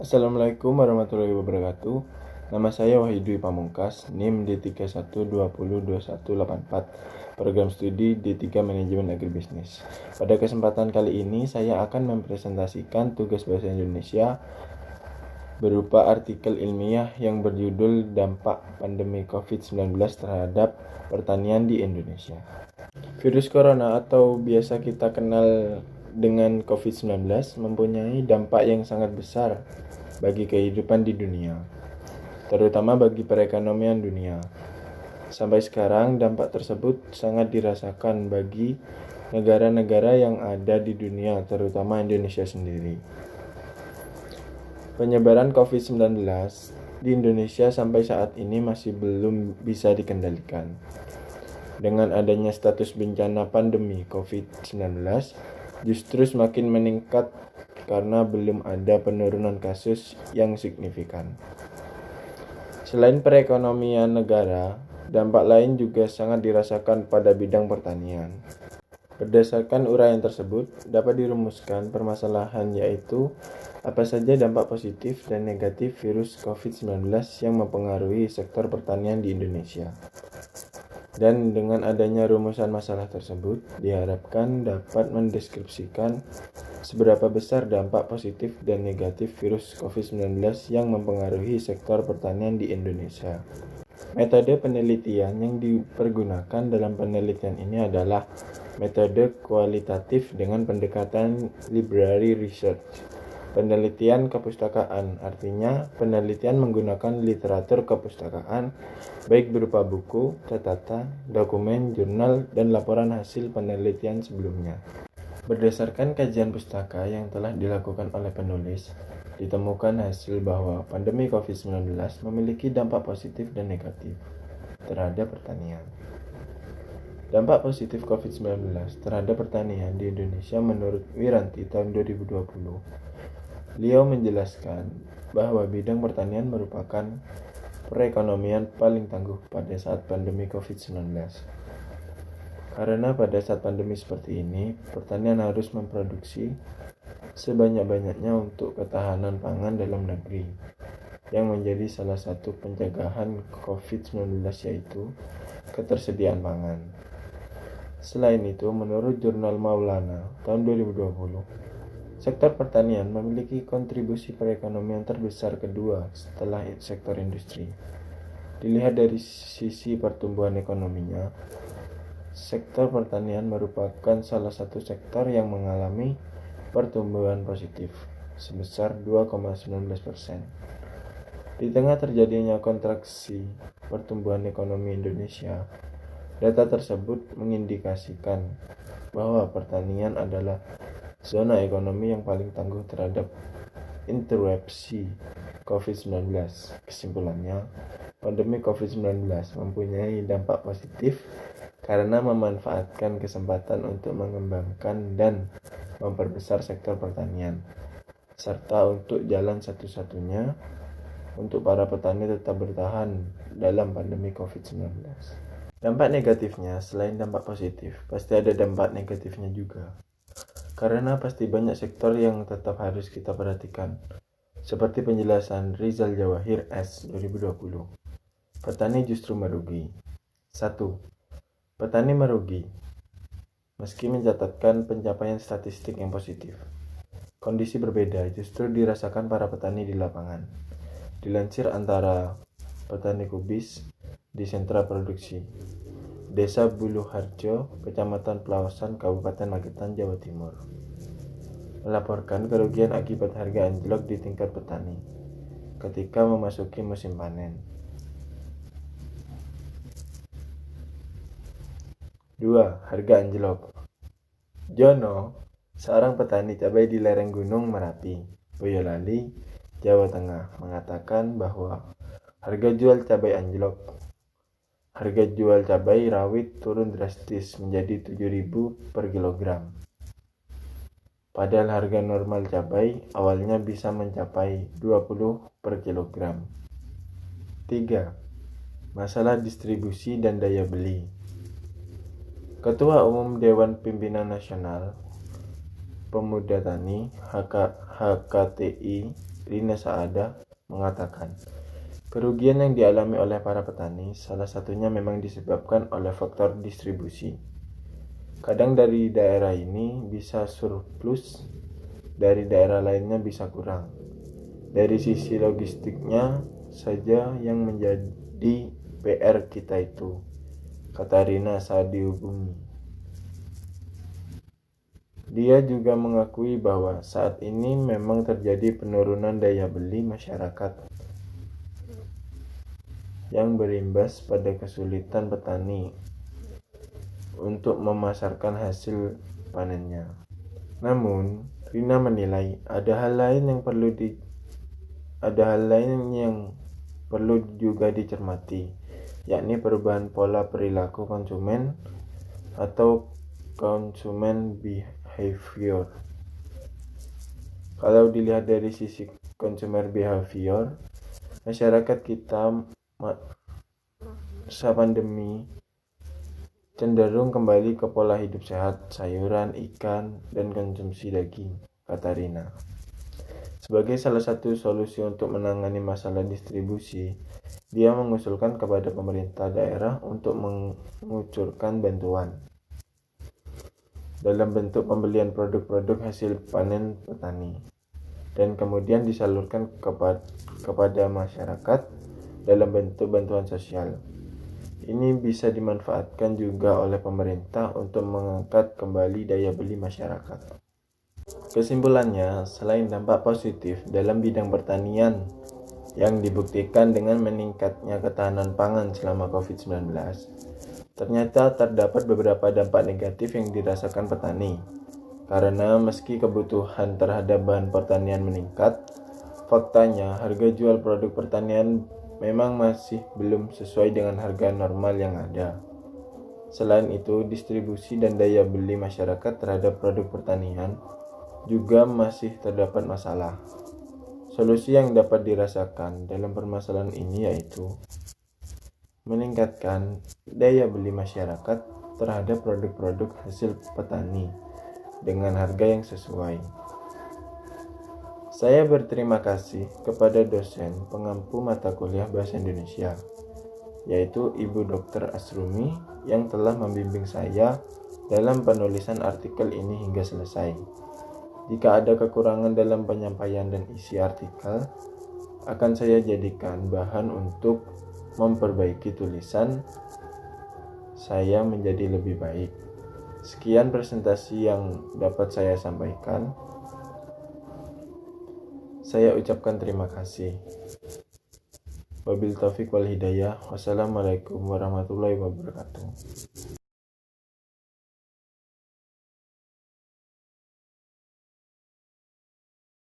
Assalamualaikum warahmatullahi wabarakatuh. Nama saya Wahyu Dwi Pamungkas, NIM D31202184, program studi D3 Manajemen Agribisnis. Pada kesempatan kali ini saya akan mempresentasikan tugas bahasa Indonesia berupa artikel ilmiah yang berjudul Dampak Pandemi COVID-19 terhadap Pertanian di Indonesia. Virus corona atau biasa kita kenal dengan COVID-19 mempunyai dampak yang sangat besar bagi kehidupan di dunia, terutama bagi perekonomian dunia. Sampai sekarang, dampak tersebut sangat dirasakan bagi negara-negara yang ada di dunia, terutama Indonesia sendiri. Penyebaran COVID-19 di Indonesia sampai saat ini masih belum bisa dikendalikan. Dengan adanya status bencana pandemi COVID-19, justru semakin meningkat karena belum ada penurunan kasus yang signifikan. Selain perekonomian negara, dampak lain juga sangat dirasakan pada bidang pertanian. Berdasarkan uraian tersebut, dapat dirumuskan permasalahan yaitu apa saja dampak positif dan negatif virus COVID-19 yang mempengaruhi sektor pertanian di Indonesia. Dan dengan adanya rumusan masalah tersebut, diharapkan dapat mendeskripsikan seberapa besar dampak positif dan negatif virus COVID-19 yang mempengaruhi sektor pertanian di Indonesia. Metode penelitian yang dipergunakan dalam penelitian ini adalah metode kualitatif dengan pendekatan library research. Penelitian kepustakaan, artinya penelitian menggunakan literatur kepustakaan, baik berupa buku, catatan, dokumen, jurnal, dan laporan hasil penelitian sebelumnya. Berdasarkan kajian pustaka yang telah dilakukan oleh penulis, ditemukan hasil bahwa pandemi COVID-19 memiliki dampak positif dan negatif terhadap pertanian. Dampak positif COVID-19 terhadap pertanian di Indonesia menurut Wiranti tahun 2020. Beliau menjelaskan bahwa bidang pertanian merupakan perekonomian paling tangguh pada saat pandemi COVID-19. Karena pada saat pandemi seperti ini, pertanian harus memproduksi sebanyak-banyaknya untuk ketahanan pangan dalam negeri, yang menjadi salah satu pencegahan COVID-19 yaitu ketersediaan pangan. Selain itu, menurut Jurnal Maulana tahun 2020, sektor pertanian memiliki kontribusi perekonomian terbesar kedua setelah sektor industri. Dilihat dari sisi pertumbuhan ekonominya, sektor pertanian merupakan salah satu sektor yang mengalami pertumbuhan positif sebesar 2,19%. Di tengah terjadinya kontraksi pertumbuhan ekonomi Indonesia, data tersebut mengindikasikan bahwa pertanian adalah zona ekonomi yang paling tangguh terhadap interupsi COVID-19. Kesimpulannya, pandemi COVID-19 mempunyai dampak positif karena memanfaatkan kesempatan untuk mengembangkan dan memperbesar sektor pertanian, serta untuk jalan satu-satunya untuk para petani tetap bertahan dalam pandemi COVID-19. Dampak negatifnya, selain dampak positif, pasti ada dampak negatifnya juga. Karena pasti banyak sektor yang tetap harus kita perhatikan, seperti penjelasan Rizal Jawahir S. 2020. Petani justru merugi. 1. Petani merugi meski mencatatkan pencapaian statistik yang positif. Kondisi berbeda justru dirasakan para petani di lapangan. Dilansir antara Petani Kubis di sentra produksi Desa Buluharjo, Kecamatan Pelawasan, Kabupaten Magetan, Jawa Timur, melaporkan kerugian akibat harga anjlok di tingkat petani ketika memasuki musim panen. 2. Harga anjlok. Jono, seorang petani cabai di lereng Gunung Merapi, Boyolali, Jawa Tengah, mengatakan bahwa harga jual cabai anjlok. Harga jual cabai rawit turun drastis menjadi 7.000 per kilogram. Padahal harga normal cabai awalnya bisa mencapai 20 per kilogram. 3. Masalah distribusi dan daya beli. Ketua Umum Dewan Pimpinan Nasional Pemuda Tani HKTI Rina Saada, mengatakan, kerugian yang dialami oleh para petani salah satunya memang disebabkan oleh faktor distribusi. Kadang dari daerah ini bisa surplus, dari daerah lainnya bisa kurang. Dari sisi logistiknya saja yang menjadi PR kita itu, kata Rina saat dihubungi. Dia juga mengakui bahwa saat ini memang terjadi penurunan daya beli masyarakat yang berimbas pada kesulitan petani untuk memasarkan hasil panennya. Namun, Rina menilai ada hal lain yang perlu juga dicermati, yakni perubahan pola perilaku konsumen atau consumer behavior. Kalau dilihat dari sisi consumer behavior, masyarakat kita masa pandemi cenderung kembali ke pola hidup sehat, sayuran, ikan, dan konsumsi daging, kata Rina. Sebagai salah satu solusi untuk menangani masalah distribusi, dia mengusulkan kepada pemerintah daerah untuk mengucurkan bantuan dalam bentuk pembelian produk-produk hasil panen petani dan kemudian disalurkan kepada masyarakat dalam bentuk bantuan sosial. Ini bisa dimanfaatkan juga oleh pemerintah untuk mengangkat kembali daya beli masyarakat. Kesimpulannya, selain dampak positif dalam bidang pertanian yang dibuktikan dengan meningkatnya ketahanan pangan selama COVID-19, ternyata terdapat beberapa dampak negatif yang dirasakan petani. Karena meski kebutuhan terhadap bahan pertanian meningkat, faktanya harga jual produk pertanian memang masih belum sesuai dengan harga normal yang ada. Selain itu, distribusi dan daya beli masyarakat terhadap produk pertanian juga masih terdapat masalah. Solusi yang dapat dirasakan dalam permasalahan ini yaitu meningkatkan daya beli masyarakat terhadap produk-produk hasil petani dengan harga yang sesuai. Saya berterima kasih kepada dosen pengampu mata kuliah Bahasa Indonesia, yaitu Ibu Dr. Asrumi yang telah membimbing saya dalam penulisan artikel ini hingga selesai. Jika ada kekurangan dalam penyampaian dan isi artikel, akan saya jadikan bahan untuk memperbaiki tulisan saya menjadi lebih baik. Sekian presentasi yang dapat saya sampaikan. Saya ucapkan terima kasih. Wabil taufiq wal hidayah. Wassalamualaikum warahmatullahi wabarakatuh.